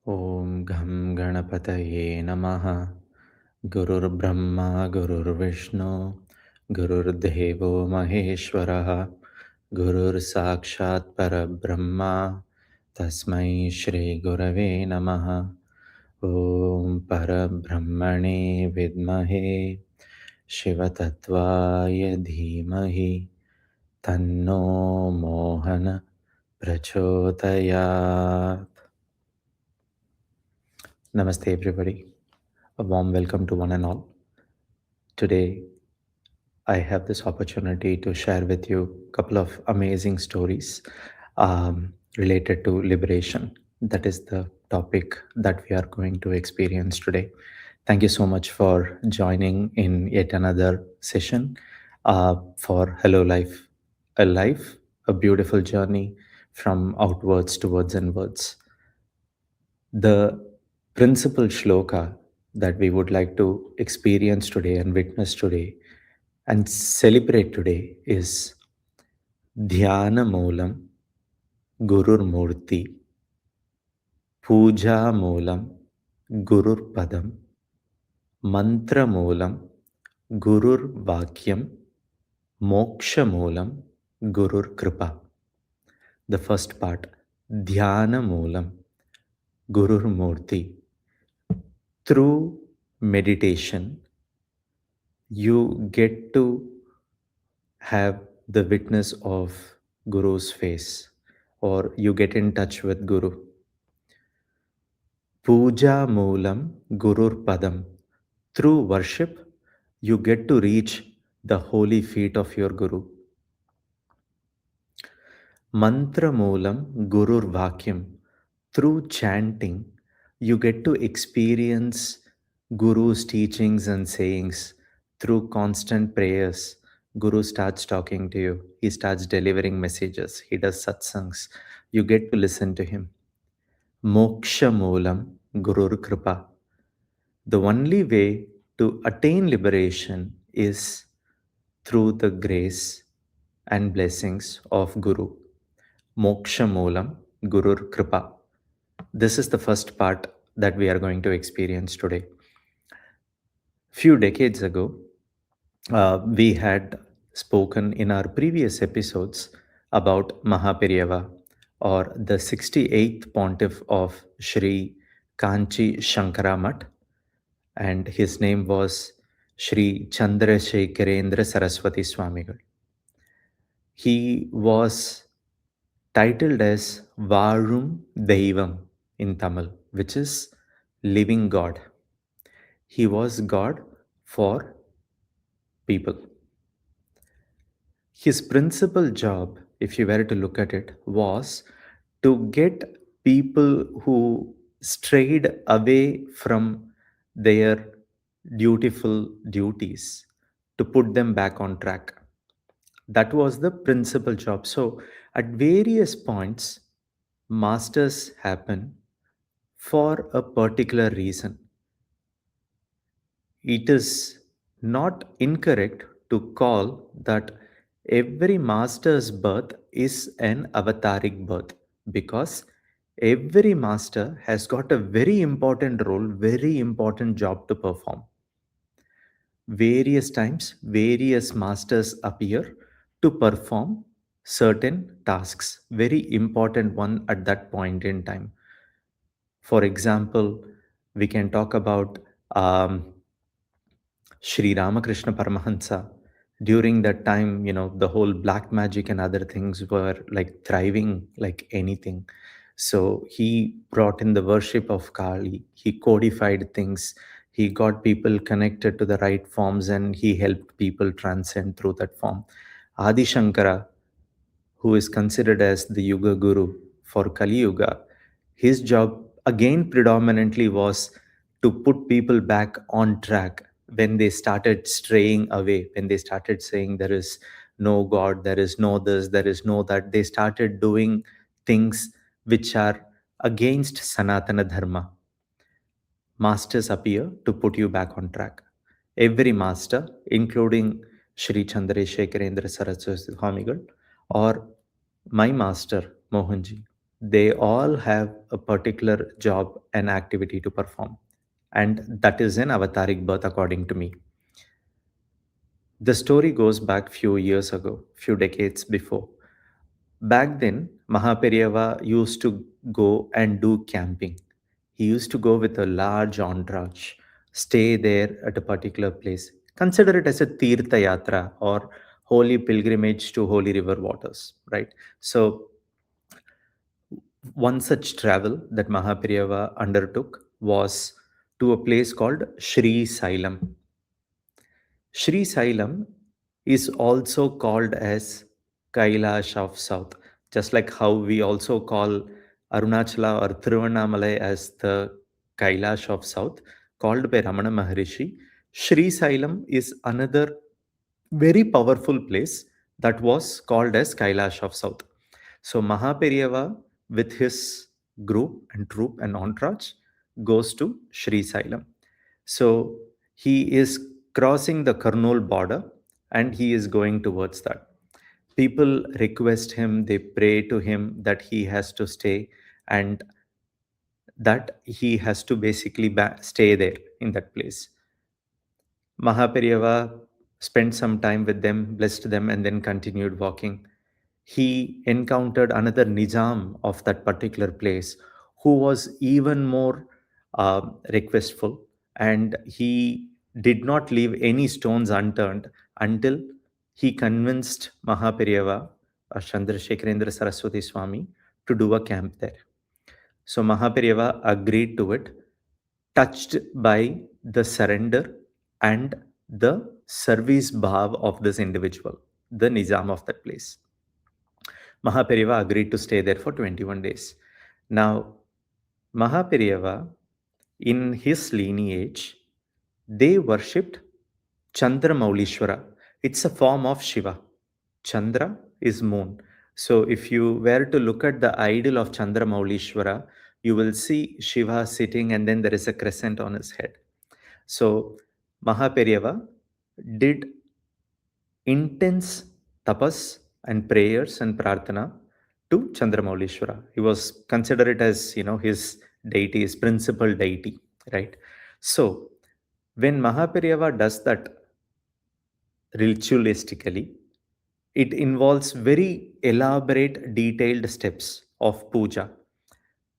ॐ घं गणपतये नमः। गुरुर्ब्रह्मा गुरुर्विष्णु गुरुर्देवो महेश्वरः गुरुर्साक्षात् परब्रह्म तस्मै श्रीगुरवे नमः। ॐ परब्रह्मणे विद्महे शिवतत्त्वाय धीमहि तन्नो मोहन प्रचोदयात्। Namaste, everybody. A warm welcome to one and all. Today, I have this opportunity to share with you a couple of amazing stories related to liberation. That is the topic that we are going to experience today. Thank you so much for joining in yet another session for Hello Life, a beautiful journey from outwards towards inwards. The principal shloka that we would like to experience today and witness today and celebrate today is Dhyana Moolam Gurur Murti Puja Moolam Gurur Padam Mantra Moolam Gurur Vakyam Moksha-mūlam Gurur kṛpā. The first part, Dhyana Moolam Gurur Murti. Through meditation, you get to have the witness of Guru's face, or you get in touch with Guru. Puja Moolam Gurur Padam. Through worship, you get to reach the holy feet of your Guru. Mantra Moolam Gurur Vakyam. Through chanting, you get to experience Guru's teachings and sayings. Through constant prayers, Guru starts talking to you. He starts delivering messages. He does satsangs. You get to listen to him. Moksha-mūlam Gurur kṛpā. The only way to attain liberation is through the grace and blessings of Guru. Moksha-mūlam Gurur kṛpā. This is the first part that we are going to experience today. Few decades ago, we had spoken in our previous episodes about Mahaperiyava, or the 68th pontiff of Sri Kanchi Mahaperiyava, and his name was Sri Chandrasekharendra Saraswati Swamigal. He was titled as Varum Deivam in Tamil, which is living God. He was God for people. His principal job, if you were to look at it, was to get people who strayed away from their dutiful duties, to put them back on track. That was the principal job. So at various points, masters happen for a particular reason. It is not incorrect to call that every master's birth is an avataric birth, because every master has got a very important role, very important job to perform. Various times, various masters appear to perform certain tasks, very important one at that point in time. For example, we can talk about Sri Ramakrishna Paramahansa. During that time, the whole black magic and other things were like thriving like anything. So he brought in the worship of Kali. He codified things. He got people connected to the right forms, and he helped people transcend through that form. Adi Shankara, who is considered as the Yuga Guru for Kali Yuga, his job again predominantly was to put people back on track when they started straying away, when they started saying there is no God, there is no this, there is no that. They started doing things which are against Sanatana Dharma. Masters appear to put you back on track. Every master, including Sri Chandrasekharendra Saraswati Swamigal, or my master Mohanji, They all have a particular job and activity to perform. And that is an avataric birth, according to me. The story goes back few years ago, few decades before. Back then, Mahaperiyava used to go and do camping. He used to go with a large entourage, stay there at a particular place. Consider it as a Tirtha Yatra or holy pilgrimage to holy river waters, right? So, one such travel that Mahaperiyava undertook was to a place called Sri Sailam. Sri Sailam is also called as Kailash of South, just like how we also call Arunachala or Thiruvannamalai as the Kailash of South, called by Ramana Maharishi. Sri Sailam is another very powerful place that was called as Kailash of South. So Mahaperiyava, with his group and troop and entourage, goes to Sri Sailam. So he is crossing the Kurnool border and he is going towards that. People request him, they pray to him that he has to stay and that he has to basically stay there in that place. Mahaperiyava spent some time with them, blessed them, and then continued walking. He encountered another Nizam of that particular place who was even more requestful, and he did not leave any stones unturned until he convinced Mahaperiyava, Chandrasekharendra Saraswati Swami, to do a camp there. So Mahaperiyava agreed to it, touched by the surrender and the service bhav of this individual, the Nizam of that place. Mahaperiyava agreed to stay there for 21 days. Now, Mahaperiyava, in his lineage, they worshipped Chandramaulishwara. It's a form of Shiva. Chandra is moon. So if you were to look at the idol of Chandramaulishwara, you will see Shiva sitting and then there is a crescent on his head. So Mahaperiyava did intense tapas and prayers and prarthana to Chandramaulishwara. He was considered as, his deity, his principal deity, right? So when Mahaperiyava does that ritualistically, it involves very elaborate, detailed steps of puja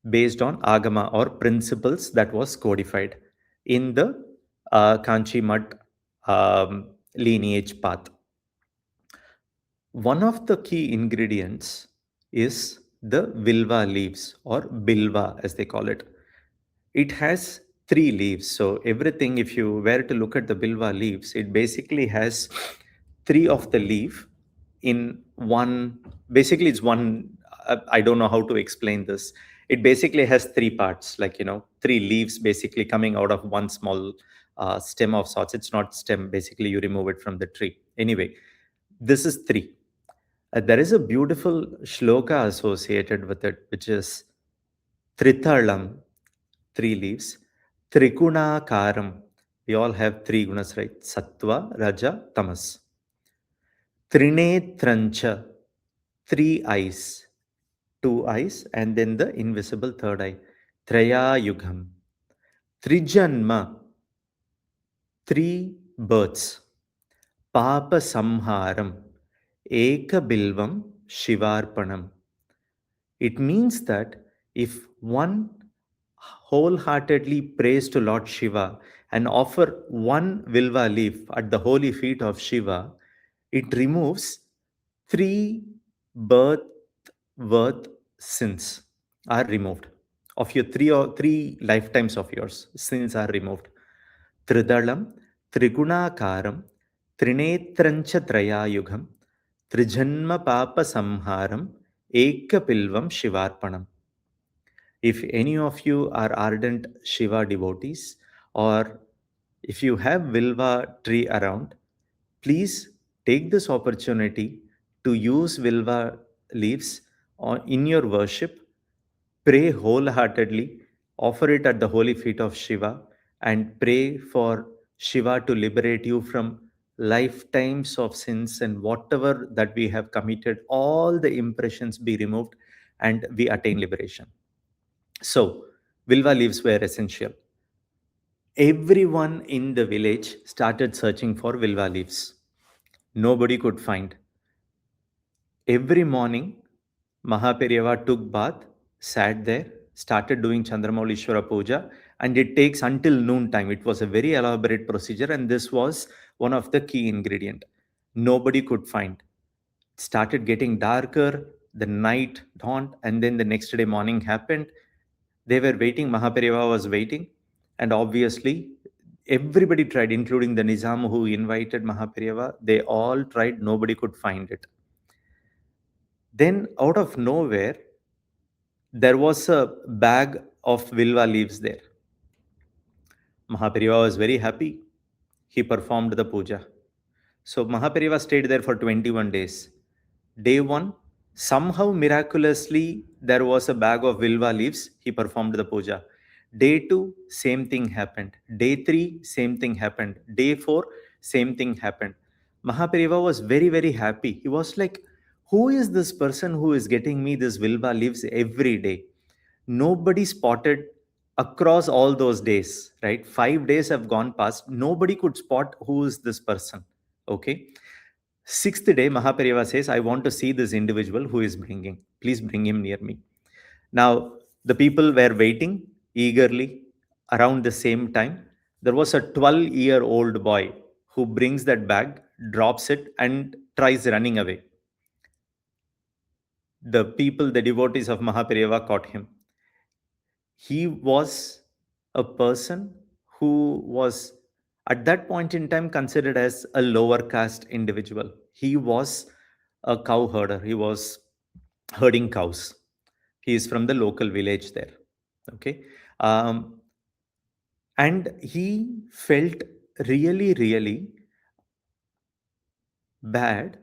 based on agama or principles that was codified in the Kanchi Mat lineage path. One of the key ingredients is the vilva leaves or bilva as they call it. It has three leaves. So everything, if you were to look at the bilva leaves, it basically has three of the leaf in one. Basically, it's one. I don't know how to explain this. It basically has three parts, like three leaves basically coming out of one small stem of sorts. It's not stem. Basically, you remove it from the tree. Anyway, this is three. There is a beautiful shloka associated with it, which is Trithalam, three leaves, Trikuna Karam. We all have three gunas, right? Sattva, Raja, Tamas. Trinetrancha, three eyes, two eyes, and then the invisible third eye. Traya Yugam. Trijanma, three births. Papa Samharam, Eka Bilvam, Shivarpanam. It means that if one wholeheartedly prays to Lord Shiva and offer one Vilva leaf at the holy feet of Shiva, it removes three birth worth sins are removed. Of your three lifetimes of yours, sins are removed. Tridalam, Trigunakaram, Trinetrancha Trayayugam, Trijanma Papa Samharam, Ekapilvam Shivarpanam. If any of you are ardent Shiva devotees, or if you have Vilva tree around, please take this opportunity to use Vilva leaves in your worship. Pray wholeheartedly, offer it at the holy feet of Shiva, and pray for Shiva to liberate you from lifetimes of sins and whatever that we have committed, all the impressions be removed, and we attain liberation. So, Vilva leaves were essential. Everyone in the village started searching for Vilva leaves. Nobody could find. Every morning, Mahaperiyava took bath, sat there, started doing Chandramaulishwara Puja, and it takes until noon time. It was a very elaborate procedure, and this was one of the key ingredient. Nobody could find. It started getting darker, the night dawned, and then the next day morning happened. They were waiting, Mahaperiyava was waiting, and obviously everybody tried, including the Nizam who invited Mahaperiyava. They all tried, nobody could find it. Then, out of nowhere, there was a bag of Vilva leaves there. Mahaperiyava was very happy. He performed the puja. So Mahaperiyava stayed there for 21 days. Day 1, somehow miraculously, there was a bag of Vilva leaves. He performed the puja. Day 2, same thing happened. Day 3, same thing happened. Day 4, same thing happened. Mahaperiyava was very, very happy. He was like, who is this person who is getting me this Vilva leaves every day? Nobody spotted across all those days, right? 5 days have gone past. Nobody could spot who is this person. Okay. Sixth day, Mahaperiyava says, I want to see this individual who is bringing. Please bring him near me. Now, the people were waiting eagerly. Around the same time, there was a 12-year-old boy who brings that bag, drops it, and tries running away. The people, the devotees of Mahaperiyava, caught him. He was a person who was at that point in time considered as a lower caste individual. He was a cow herder. He was herding cows. He is from the local village there. Okay. Um, and he felt really, really bad.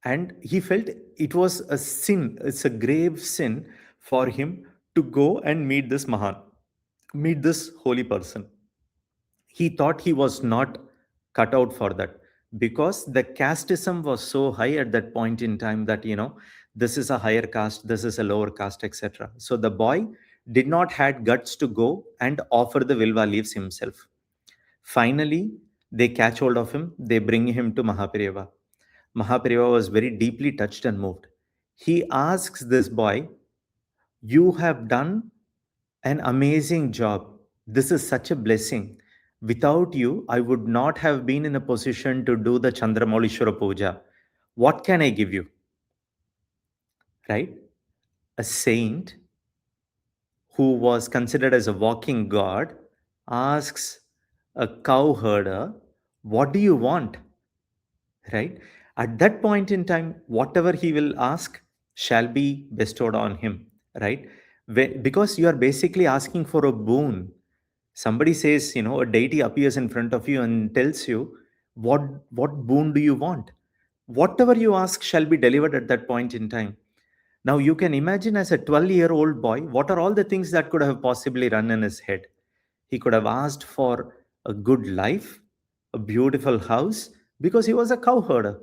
And he felt it was a sin, it's a grave sin for him to go and meet this Mahan, meet this holy person. He thought he was not cut out for that because the casteism was so high at that point in time that, this is a higher caste, this is a lower caste, etc. So the boy did not had guts to go and offer the Vilva leaves himself. Finally, they catch hold of him, they bring him to Mahaperiyava. Mahaperiyava was very deeply touched and moved. He asks this boy, you have done an amazing job. This is such a blessing. Without you, I would not have been in a position to do the Chandramaulishwara Puja. What can I give you? Right? A saint who was considered as a walking god asks a cow herder, what do you want? Right? At that point in time, whatever he will ask shall be bestowed on him. Right? Because you are basically asking for a boon. Somebody says, a deity appears in front of you and tells you, what boon do you want? Whatever you ask shall be delivered at that point in time. Now you can imagine, as a 12-year-old boy, what are all the things that could have possibly run in his head. He could have asked for a good life, a beautiful house, because he was a cow herder.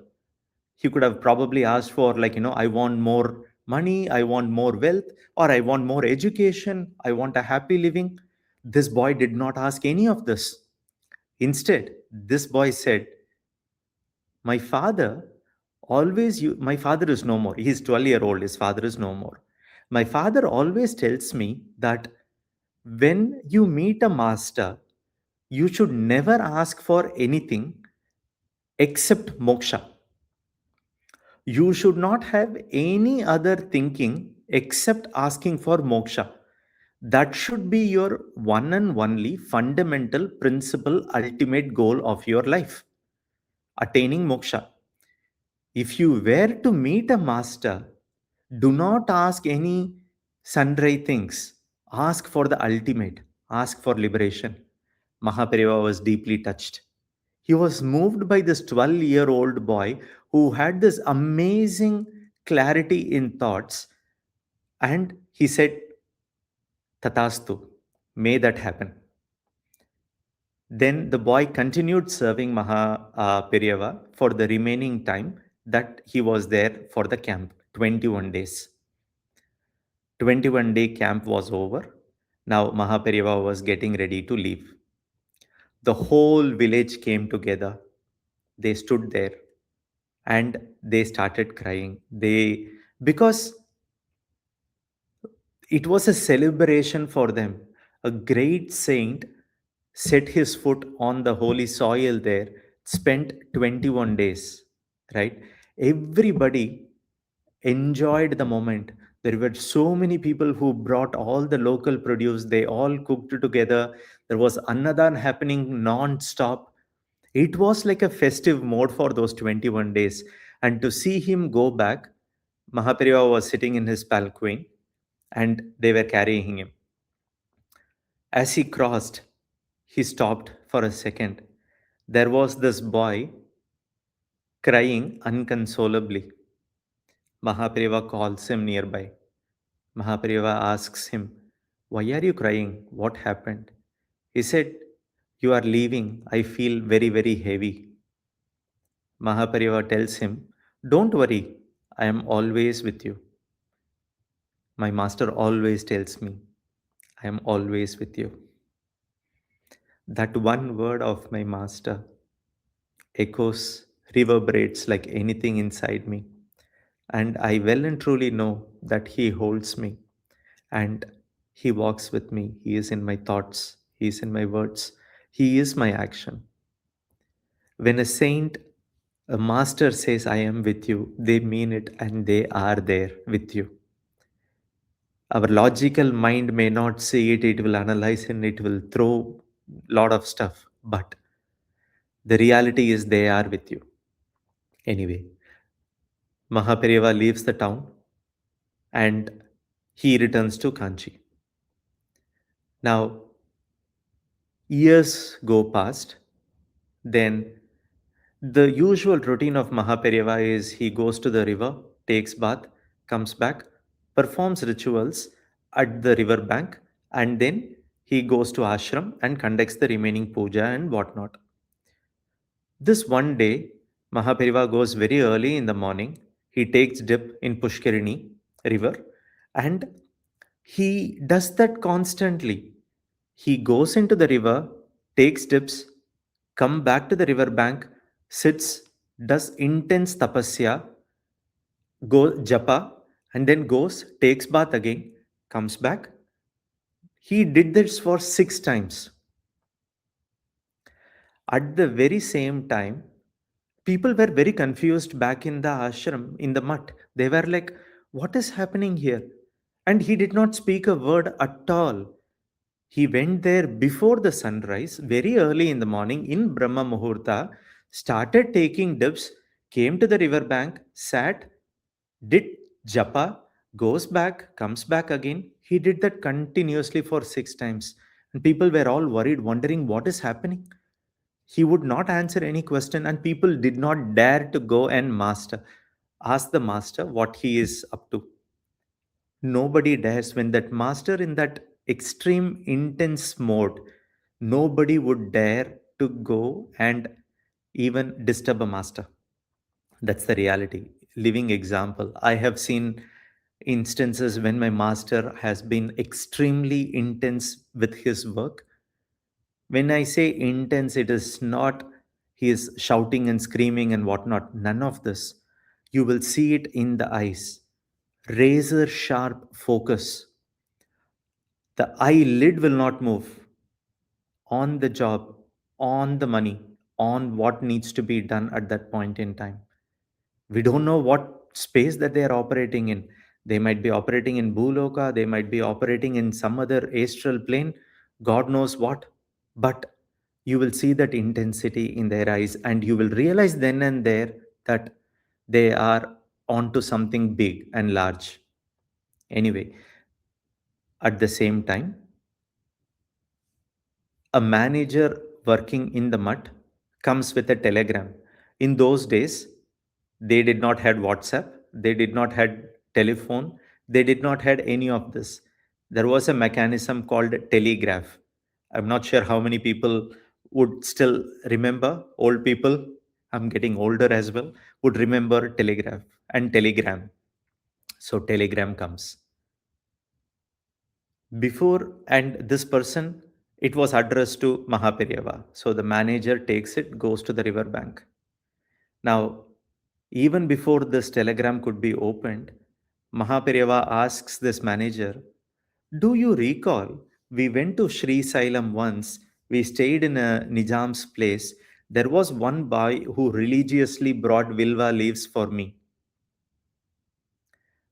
He could have probably asked for, like, I want more money, I want more wealth, or I want more education, I want a happy living. This boy did not ask any of this. Instead, this boy said, my father my father is no more. He's 12-year-old, his father is no more. My father always tells me that when you meet a master, you should never ask for anything except moksha. You should not have any other thinking except asking for moksha. That should be your one and only fundamental principle, ultimate goal of your life, attaining moksha. If you were to meet a master, do not ask any sundry things. Ask for the ultimate. Ask for liberation. Mahaperiyava was deeply touched. He was moved by this 12-year-old boy who had this amazing clarity in thoughts. And he said, Tatastu, may that happen. Then the boy continued serving Mahaperiyava for the remaining time that he was there for the camp, 21 days. 21-day camp was over. Now Mahaperiyava was getting ready to leave. The whole village came together. They stood there and they started crying. Because it was a celebration for them. A great saint set his foot on the holy soil there, spent 21 days, right? Everybody enjoyed the moment. There were so many people who brought all the local produce. They all cooked together. There was annadan happening non-stop. It was like a festive mode for those 21 days. And to see him go back, Mahaperiyava was sitting in his palanquin and they were carrying him. As he crossed, he stopped for a second. There was this boy crying unconsolably. Mahaperiyava calls him nearby. Mahaperiyava asks him, "Why are you crying? What happened?" He said, "You are leaving. I feel very, very heavy." Mahaperiyava tells him, "Don't worry. I am always with you. My master always tells me, I am always with you." That one word of my master echoes, reverberates like anything inside me. And I well and truly know that He holds me and He walks with me. He is in my thoughts, He is in my words, He is my action. When a saint, a master says, "I am with you," they mean it and they are there with you. Our logical mind may not see it, it will analyze and it will throw lot of stuff, but the reality is they are with you. Anyway, Mahaperiyava leaves the town and he returns to Kanchi. Now, years go past. Then, the usual routine of Mahaperiyava is he goes to the river, takes bath, comes back, performs rituals at the river bank, and then he goes to ashram and conducts the remaining puja and whatnot. This one day, Mahaperiyava goes very early in the morning. He takes dip in Pushkarani river and he does that constantly. He goes into the river, takes dips, come back to the river bank, sits, does intense tapasya, go japa, and then goes, takes bath again, comes back. He did this for 6 times. At the very same time, people were very confused back in the ashram, in the mutt. They were like, "What is happening here?" And he did not speak a word at all. He went there before the sunrise, very early in the morning, in Brahma Muhurta, started taking dips, came to the river bank, sat, did japa, goes back, comes back again. He did that continuously for 6 times. And people were all worried, wondering what is happening. He would not answer any question, and people did not dare to go and ask the master what he is up to. Nobody dares when that master in that extreme intense mode, nobody would dare to go and even disturb a master. That's the reality. Living example. I have seen instances when my master has been extremely intense with his work. When I say intense, it is not he is shouting and screaming and whatnot. None of this. You will see it in the eyes. Razor sharp focus. The eyelid will not move on the job, on the money, on what needs to be done at that point in time. We don't know what space that they are operating in. They might be operating in Bhuloka, they might be operating in some other astral plane, God knows what. But you will see that intensity in their eyes, and you will realize then and there that they are onto something big and large. Anyway, at the same time, a manager working in the mud comes with a telegram. In those days, they did not had WhatsApp, they did not had telephone, they did not had any of this. There was a mechanism called telegraph. I'm not sure how many people would still remember. Old people, I'm getting older as well, would remember telegraph and telegram. So telegram comes. And this person, it was addressed to Mahaperiyava. So the manager takes it, goes to the river bank. Now, even before this telegram could be opened, Mahaperiyava asks this manager, do you recall we went to Sri Sailam once? We stayed in a Nizam's place. There was one boy who religiously brought vilva leaves for me.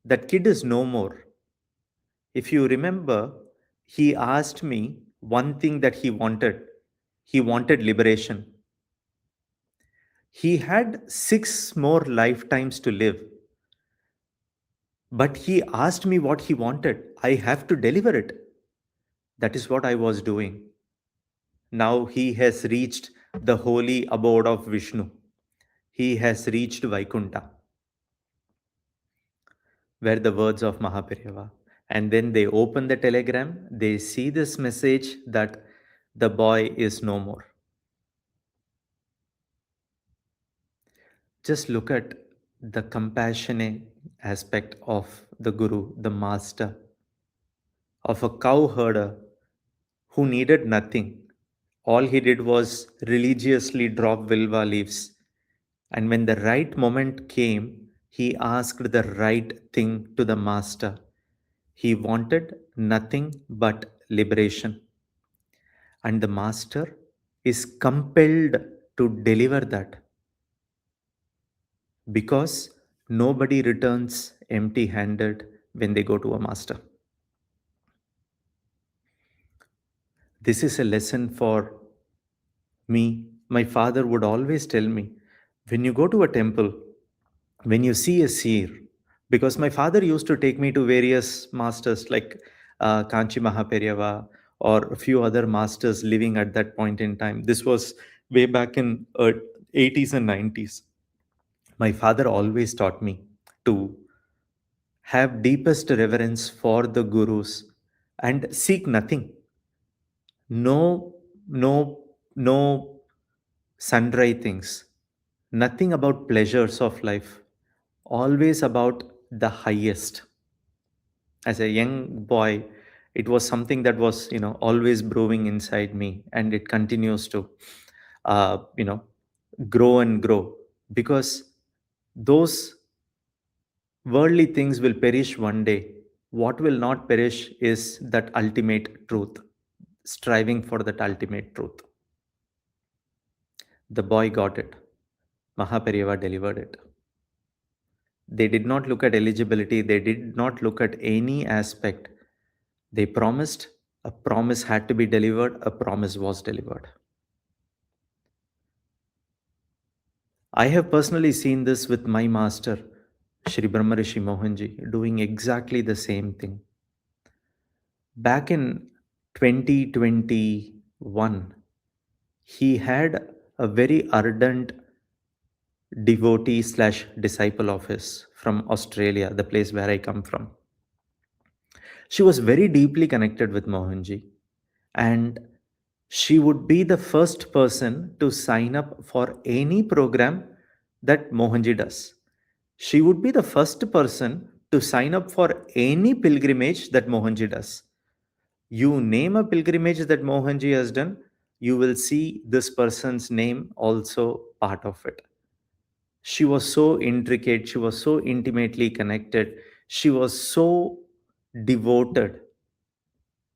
That kid is no more. If you remember, he asked me one thing that he wanted. He wanted liberation. He had 6 more lifetimes to live. But he asked me what he wanted. I have to deliver it. That is what I was doing. Now he has reached the holy abode of Vishnu. He has reached Vaikunta, were the words of Mahaperiyava. And then they open the telegram, they see this message that the boy is no more. Just look at the compassionate aspect of the Guru, the master, of a cow herder who needed nothing. All he did was religiously drop vilva leaves. And when the right moment came, he asked the right thing to the master. He wanted nothing but liberation. And the master is compelled to deliver that, because nobody returns empty handed when they go to a master. This is a lesson for me. My father would always tell me, when you go to a temple, when you see a seer, because my father used to take me to various masters like Kanchi Mahaperiyava or a few other masters living at that point in time. This was way back in 80s and 90s. My father always taught me to have deepest reverence for the gurus and seek nothing. No, no, no sundry things. Nothing about pleasures of life. Always about the highest. As a young boy, it was something that was, always brewing inside me, and it continues to, uh, you know, grow and grow, because those worldly things will perish one day. What will not perish is that ultimate truth, striving for that ultimate truth. The boy got it. Mahaperiyava delivered it. They did not look at eligibility, they did not look at any aspect. They promised, a promise had to be delivered, a promise was delivered. I have personally seen this with my master, Shri Brahmarishi Mohanji, doing exactly the same thing. Back in 2021, he had a very ardent devotee slash disciple of his from Australia, the place where I come from. She was very deeply connected with Mohanji, and she would be the first person to sign up for any program that Mohanji does. She would be the first person to sign up for any pilgrimage that Mohanji does. You name a pilgrimage that Mohanji has done, you will see this person's name also part of it. She was so intricate, she was so intimately connected, she was so devoted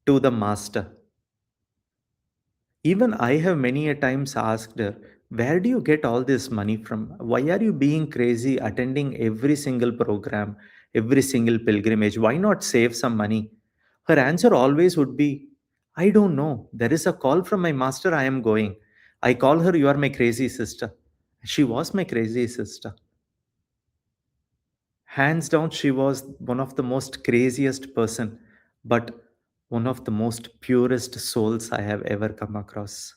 to the master. Even I have many a times asked her, where do you get all this money from? Why are you being crazy attending every single program, every single pilgrimage? Why not save some money? Her answer always would be, I don't know. There is a call from my master, I am going. I call her, you are my crazy sister. She was my crazy sister. Hands down, she was one of the most craziest person, but one of the most purest souls I have ever come across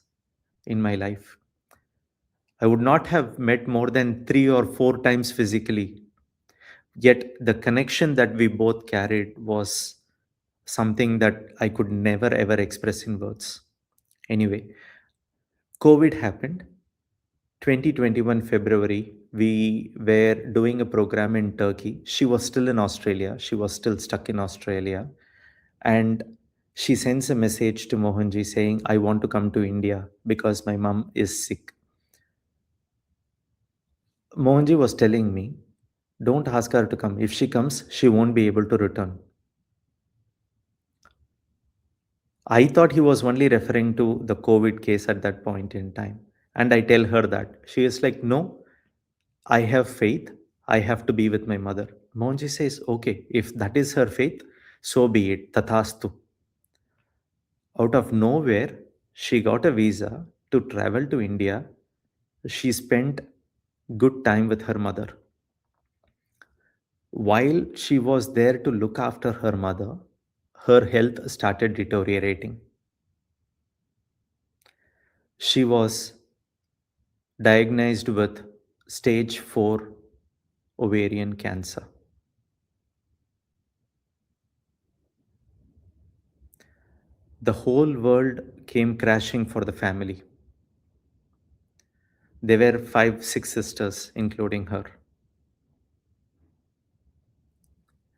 in my life. I would not have met more than 3 or 4 times physically, yet the connection that we both carried was something that I could never ever express in words. Anyway, COVID happened. 2021 February, we were doing a program in Turkey. She was still in Australia. She was still stuck in Australia. And She sends a message to Mohanji saying, I want to come to India because my mom is sick. Mohanji was telling me, don't ask her to come. If she comes, she won't be able to return. I thought he was only referring to the COVID case at that point in time. And I tell her that. She is like, no, I have faith. I have to be with my mother. Mohanji says, okay, if that is her faith, so be it. Tathastu. Out of nowhere, she got a visa to travel to India. She spent good time with her mother. While she was there to look after her mother, her health started deteriorating. She was diagnosed with stage 4 ovarian cancer. The whole world came crashing for the family. There were 5, 6 sisters, including her.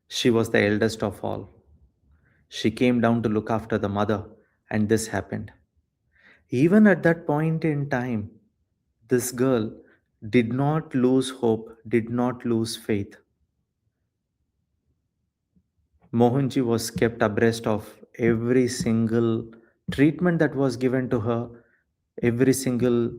She was the eldest of all. She came down to look after the mother, and this happened. Even at that point in time, this girl did not lose hope, did not lose faith. Mohanji was kept abreast of every single treatment that was given to her, every single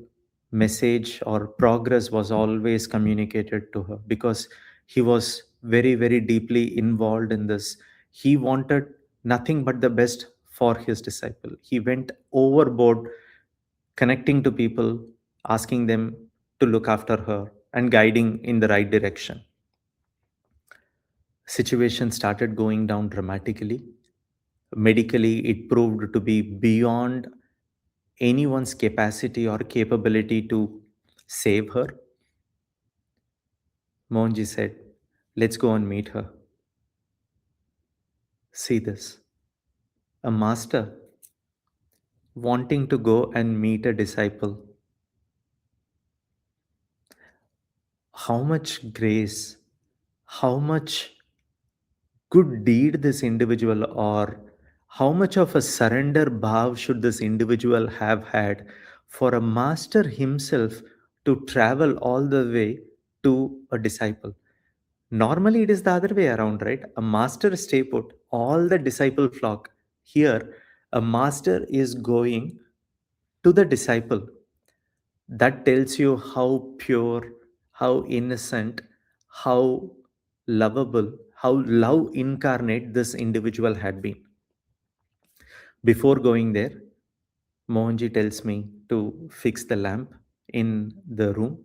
message or progress was always communicated to her because he was very, very deeply involved in this. He wanted nothing but the best for his disciple. He went overboard connecting to people, asking them to look after her and guiding in the right direction. Situation started going down dramatically. Medically, it proved to be beyond anyone's capacity or capability to save her. Mohanji said, let's go and meet her. See this. A master wanting to go and meet a disciple. How much grace, how much good deed this individual, or how much of a surrender bhav should this individual have had for a master himself to travel all the way to a disciple. Normally it is the other way around, right? A master stay put, all the disciple flock. Here a master is going to the disciple. That tells you how pure, how innocent, how lovable, how love incarnate this individual had been. Before going there, Mohanji tells me to fix the lamp in the room.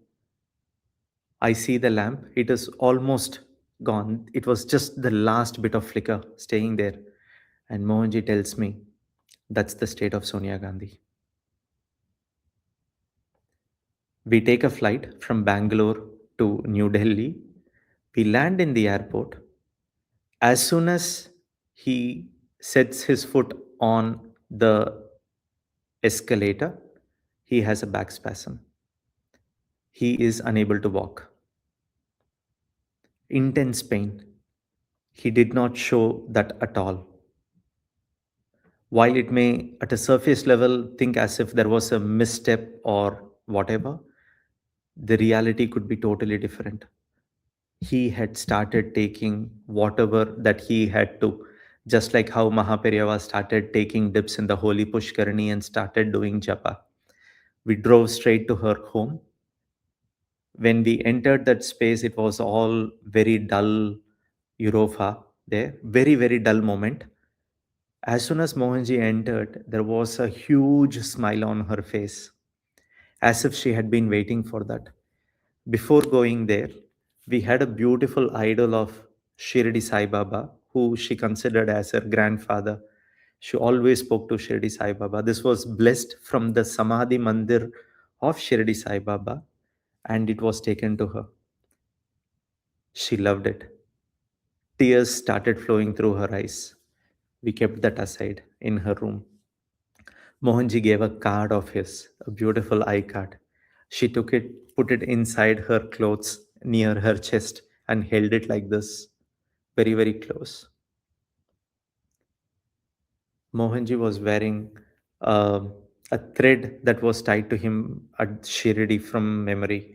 I see the lamp, it is almost gone. It was just the last bit of flicker staying there. And Mohanji tells me, that's the state of Sonia Gandhi. We take a flight from Bangalore to New Delhi. We land in the airport. As soon as he sets his foot on the escalator, he has a back spasm. He is unable to walk. Intense pain. He did not show that at all. While it may, at a surface level, think as if there was a misstep or whatever, the reality could be totally different. He had started taking whatever that he had to, just like how Mahaperiyava started taking dips in the holy pushkarani and started doing japa. We drove straight to her home. When we entered that space, it was all very dull, Europa there, very, very dull moment. As soon as Mohanji entered, there was a huge smile on her face, as if she had been waiting for that. Before going there, we had a beautiful idol of Shirdi Sai Baba, who she considered as her grandfather. She always spoke to Shirdi Sai Baba. This was blessed from the Samadhi Mandir of Shirdi Sai Baba, and it was taken to her. She loved it. Tears started flowing through her eyes. We kept that aside in her room. Mohanji gave a card of his, a beautiful eye card. She took it, put it inside her clothes near her chest, and held it like this, very, very close. Mohanji was wearing uh, a thread that was tied to him at Shirdi from memory.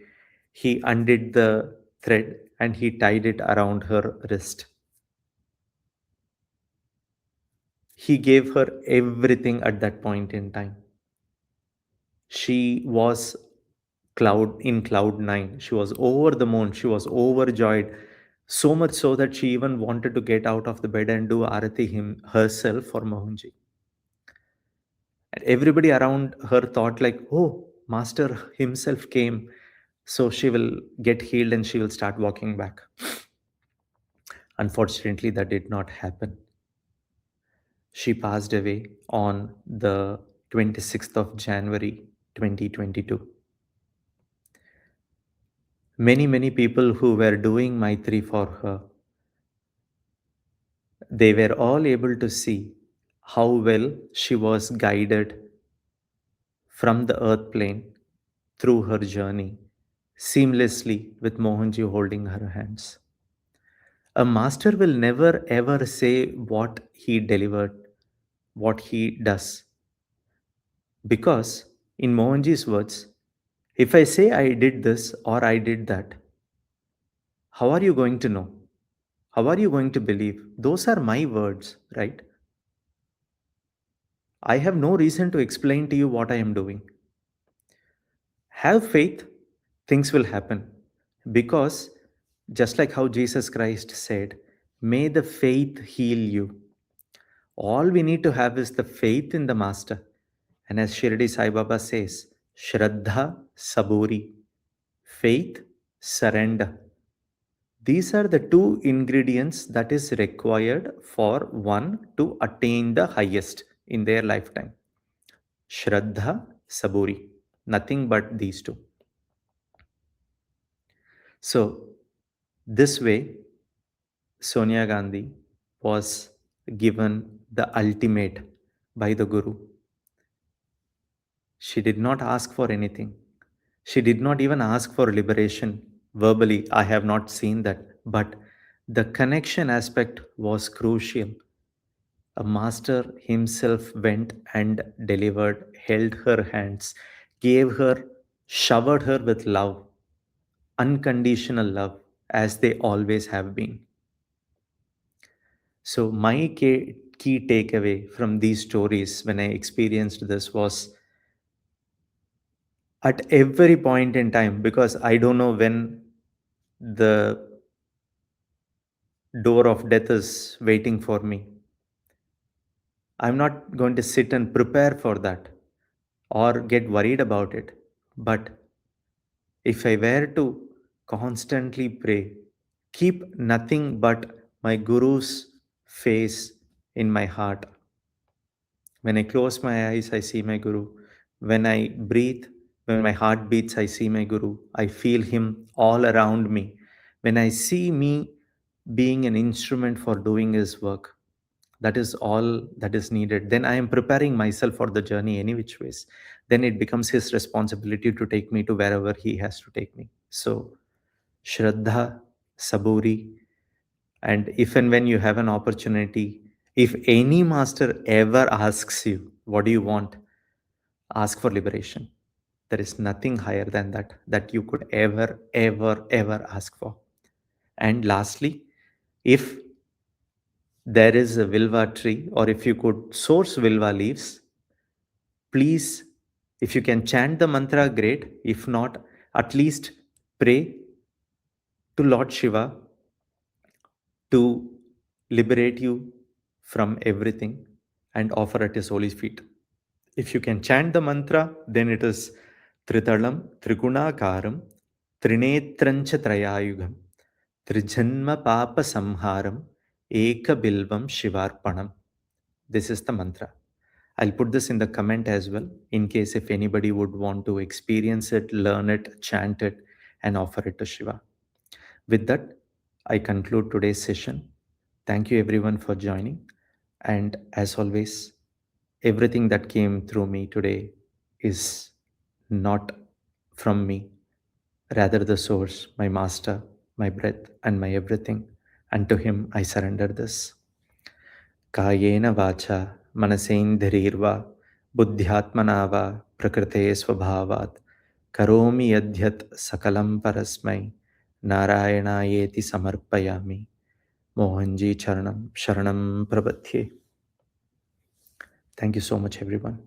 He undid the thread and he tied it around her wrist. He gave her everything at that point in time. She was cloud 9. She was over the moon. She was overjoyed. So much so that she even wanted to get out of the bed and do arati herself for Mohanji. And everybody around her thought like, oh, Master himself came. So she will get healed and she will start walking back. Unfortunately, that did not happen. She passed away on the 26th of January 2022. Many people who were doing Maitri for her, they were all able to see how well she was guided from the earth plane through her journey seamlessly with Mohanji holding her hands. A master will never ever say what he delivered, what he does. Because, in Mohanji's words, if I say I did this or I did that, how are you going to know? How are you going to believe? Those are my words, right? I have no reason to explain to you what I am doing. Have faith, things will happen. Because, just like how Jesus Christ said, may the faith heal you. All we need to have is the faith in the Master. And as Shirdi Sai Baba says, Shraddha Saburi, faith, surrender. These are the two ingredients that is required for one to attain the highest in their lifetime. Shraddha, Saburi. Nothing but these two. So, this way, Sonia Gandhi was given the ultimate by the Guru. She did not ask for anything. She did not even ask for liberation verbally. I have not seen that. But the connection aspect was crucial. A master himself went and delivered, held her hands, gave her, showered her with love, unconditional love, as they always have been. So, my key takeaway from these stories when I experienced this was at every point in time, because I don't know when the door of death is waiting for me. I'm not going to sit and prepare for that or get worried about it. But if I were to constantly pray, keep nothing but my Guru's face in my heart. When I close my eyes, I see my Guru. When I breathe, when my heart beats, I see my Guru. I feel him all around me. When I see me being an instrument for doing his work, that is all that is needed. Then I am preparing myself for the journey any which ways. Then it becomes his responsibility to take me to wherever he has to take me. So, Shraddha, Saburi, and if and when you have an opportunity, if any master ever asks you, what do you want? Ask for liberation. There is nothing higher than that you could ever ask for. And lastly, if there is a Vilva tree, or if you could source Vilva leaves, please, if you can chant the mantra, great. If not, at least pray to Lord Shiva to liberate you from everything and offer at his holy feet. If you can chant the mantra, then it is Tritalam, Trigunakaram, Trinetrancha Trayayugam, Trijanma Papa Samharam, Eka Bilvam Shivarpanam. This is the mantra. I'll put this in the comment as well in case if anybody would want to experience it, learn it, chant it, and offer it to Shiva. With that, I conclude today's session. Thank you everyone for joining. And as always, everything that came through me today is not from me, rather the source, my master, my breath, and my everything. And to him I surrender this. Kayena vacha मनसेन्द्रियैर्वा बुद्ध्यात्मना वा प्रकृते स्वभावात् करोमि यद्यत् सकलं परस्मै नारायणायेति समर्पयामि. Mohanji Charanam Sharanam Prabhati. Thank you so much, everyone.